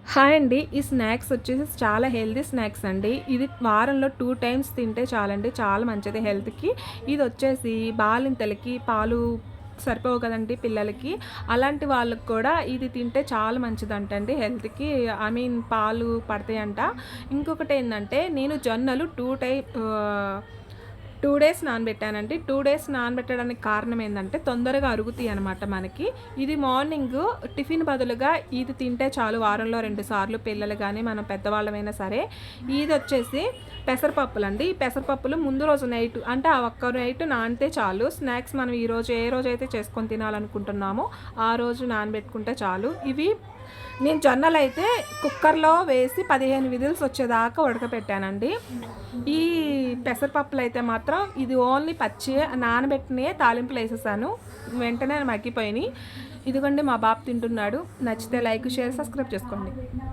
Hi అండి. ఈ snacks వచ్చేసి చాలా హెల్తీ స్నాక్స్ అండి. ఇది వారంలో 2 టైమ్స్ తింటే చాలండి. చాలా మంచిది హెల్త్‌కి. ఇదొచ్చేసి బాలింతలకి పాలు సరిపోవు కదండీ పిల్లలకి. అలాంటి వాళ్ళకి కూడా ఇది తింటే చాలా మంచిదంటండి హెల్త్‌కి. పాలు పడతాయంట. ఇంకొకటేందంటే నేను జొన్నలు 2 డేస్ నానబెట్టానండి. 2 డేస్ నానబెట్టడానికి కారణం ఏందంటే తొందరగా అరుగుతాయనమాట మనకి. ఇది మార్నింగు టిఫిన్ బదులుగా ఇది తింటే చాలు వారంలో 2 సార్లు పిల్లలు గానీ, మనం పెద్దవాళ్ళమైనా సరే. ఇదొచ్చేసి పెసరపప్పులండి. ఈ పెసరపప్పులు ముందు రోజు నైట్ అంటే ఆ ఒక్క నైట్ నానితే చాలు. స్నాక్స్ మనం ఈరోజు ఏ రోజైతే చేసుకొని తినాలనుకుంటున్నామో ఆ రోజు నానబెట్టుకుంటే చాలు. నేను జొన్నలైతే కుక్కర్‌లో వేసి 15 విజిల్స్ వచ్చేదాకా ఉడకపెట్టానండి. ఈ పెసరపప్పులైతే మాత్రం ఇది ఓన్లీ పచ్చియే నానబెట్టినయే తాలింపులేసేసాను. వెంటనే మగ్గిపోయినియి. ఇదిగోండి మా బాబు తింటున్నాడు. నచ్చితే లైక్, షేర్, సబ్స్క్రైబ్ చేసుకోండి.